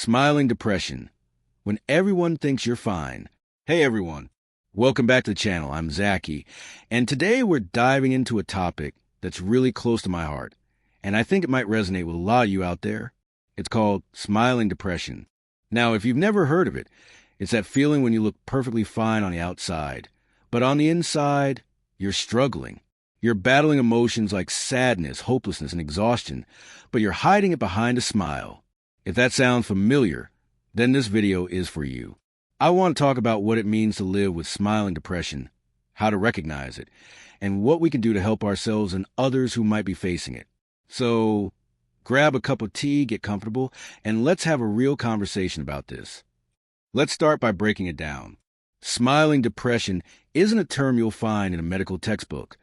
Smiling depression. When everyone thinks you're fine. Hey everyone, welcome back to the channel. I'm Zachy, and today we're diving into a topic that's really close to my heart, and I think it might resonate with a lot of you out there. It's called smiling depression. Now, if you've never heard of it, it's that feeling when you look perfectly fine on the outside, but on the inside, you're struggling. You're battling emotions like sadness, hopelessness, and exhaustion, but you're hiding it behind a smile. If that sounds familiar, then this video is for you. I want to talk about what it means to live with smiling depression, how to recognize it, and what we can do to help ourselves and others who might be facing it. So, grab a cup of tea, get comfortable, and let's have a real conversation about this. Let's start by breaking it down. Smiling depression isn't a term you'll find in a medical textbook,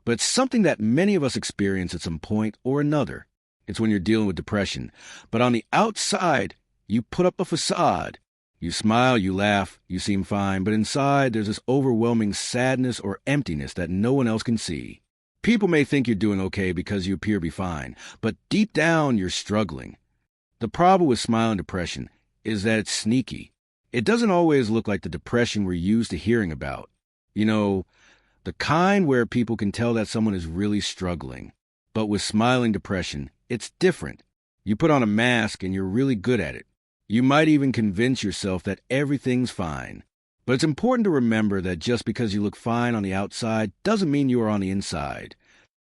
but it's something that many of us experience at some point or another. It's when you're dealing with depression, but on the outside, you put up a facade. You smile, you laugh, you seem fine, but inside there's this overwhelming sadness or emptiness that no one else can see. People may think you're doing okay because you appear to be fine, but deep down you're struggling. The problem with smiling depression is that it's sneaky. It doesn't always look like the depression we're used to hearing about. You know, the kind where people can tell that someone is really struggling. But with smiling depression, it's different. You put on a mask and you're really good at it. You might even convince yourself that everything's fine. But it's important to remember that just because you look fine on the outside doesn't mean you are on the inside.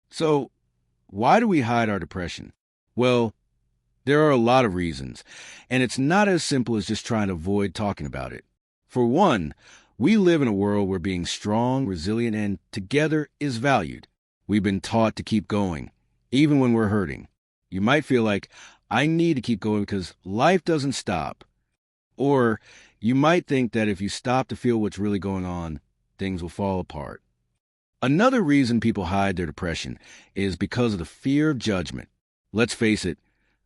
So, why do we hide our depression? Well, there are a lot of reasons, and it's not as simple as just trying to avoid talking about it. For one, we live in a world where being strong, resilient, and together is valued. We've been taught to keep going, even when we're hurting. You might feel like, I need to keep going because life doesn't stop. Or you might think that if you stop to feel what's really going on, things will fall apart. Another reason people hide their depression is because of the fear of judgment. Let's face it,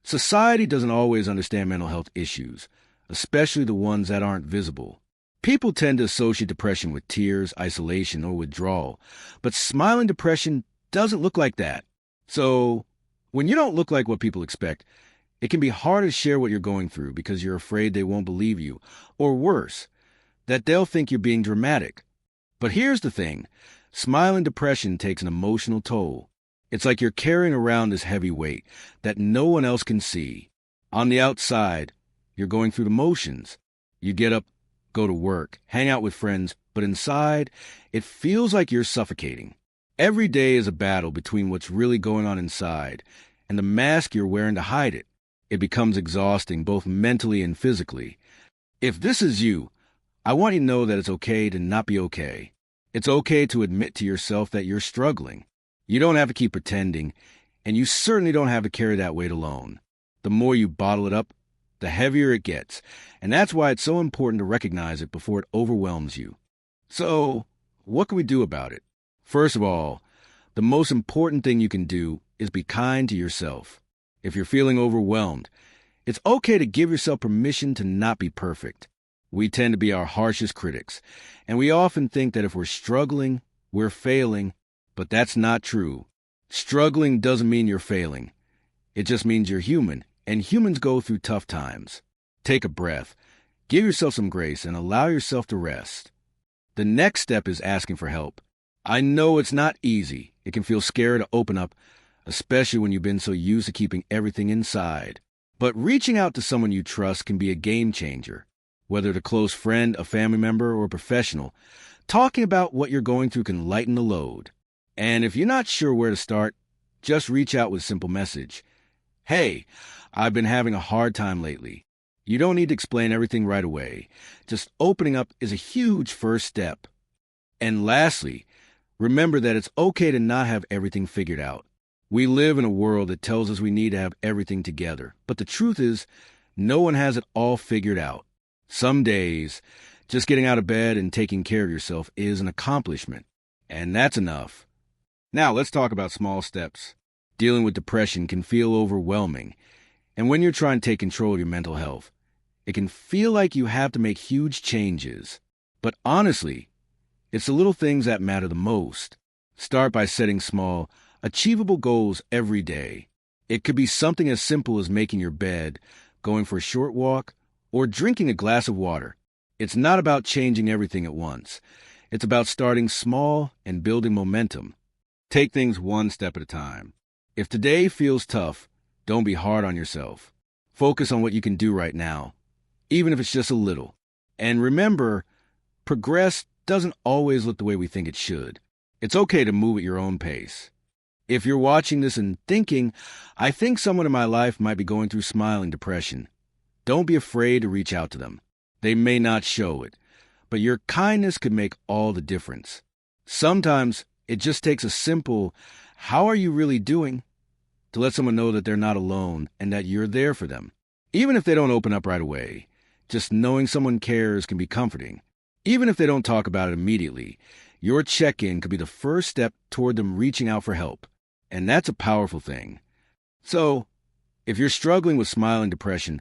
society doesn't always understand mental health issues, especially the ones that aren't visible. People tend to associate depression with tears, isolation, or withdrawal, but smiling depression doesn't look like that. So, when you don't look like what people expect, it can be hard to share what you're going through because you're afraid they won't believe you, or worse, that they'll think you're being dramatic. But here's the thing, smiling depression takes an emotional toll. It's like you're carrying around this heavy weight that no one else can see. On the outside, you're going through the motions. You get up, go to work, hang out with friends, but inside, it feels like you're suffocating. Every day is a battle between what's really going on inside and the mask you're wearing to hide it. It becomes exhausting both mentally and physically. If this is you, I want you to know that it's okay to not be okay. It's okay to admit to yourself that you're struggling. You don't have to keep pretending, and you certainly don't have to carry that weight alone. The more you bottle it up, the heavier it gets, and that's why it's so important to recognize it before it overwhelms you. So, what can we do about it? First of all, the most important thing you can do is be kind to yourself. If you're feeling overwhelmed, it's okay to give yourself permission to not be perfect. We tend to be our harshest critics, and we often think that if we're struggling, we're failing, but that's not true. Struggling doesn't mean you're failing. It just means you're human, and humans go through tough times. Take a breath, give yourself some grace, and allow yourself to rest. The next step is asking for help. I know it's not easy. It can feel scary to open up, especially when you've been so used to keeping everything inside. But reaching out to someone you trust can be a game changer. Whether it's a close friend, a family member, or a professional, talking about what you're going through can lighten the load. And if you're not sure where to start, just reach out with a simple message. Hey, I've been having a hard time lately. You don't need to explain everything right away. Just opening up is a huge first step. And lastly, remember that it's okay to not have everything figured out. We live in a world that tells us we need to have everything together, but the truth is, no one has it all figured out. Some days, just getting out of bed and taking care of yourself is an accomplishment, and that's enough. Now, let's talk about small steps. Dealing with depression can feel overwhelming, and when you're trying to take control of your mental health, it can feel like you have to make huge changes. But honestly, it's the little things that matter the most. Start by setting small, achievable goals every day. It could be something as simple as making your bed, going for a short walk, or drinking a glass of water. It's not about changing everything at once. It's about starting small and building momentum. Take things one step at a time. If today feels tough, don't be hard on yourself. Focus on what you can do right now, even if it's just a little. And remember, progress doesn't always look the way we think it should. It's okay to move at your own pace. If you're watching this and thinking, I think someone in my life might be going through smiling depression, don't be afraid to reach out to them. They may not show it, but your kindness could make all the difference. Sometimes it just takes a simple, "How are you really doing?" to let someone know that they're not alone and that you're there for them. Even if they don't open up right away, just knowing someone cares can be comforting. Even if they don't talk about it immediately, your check-in could be the first step toward them reaching out for help. And that's a powerful thing. So, if you're struggling with smiling depression,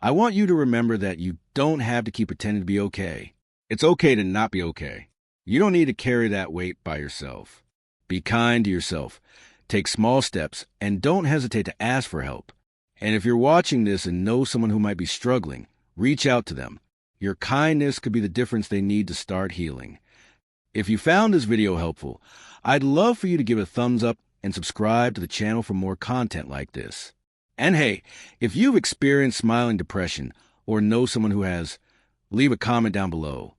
I want you to remember that you don't have to keep pretending to be okay. It's okay to not be okay. You don't need to carry that weight by yourself. Be kind to yourself. Take small steps, and don't hesitate to ask for help. And if you're watching this and know someone who might be struggling, reach out to them. Your kindness could be the difference they need to start healing. If you found this video helpful, I'd love for you to give it a thumbs up and subscribe to the channel for more content like this. And hey, if you've experienced smiling depression or know someone who has, leave a comment down below.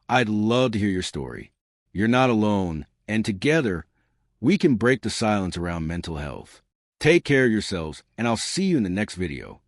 I'd love to hear your story. You're not alone, and together, we can break the silence around mental health. Take care of yourselves, and I'll see you in the next video.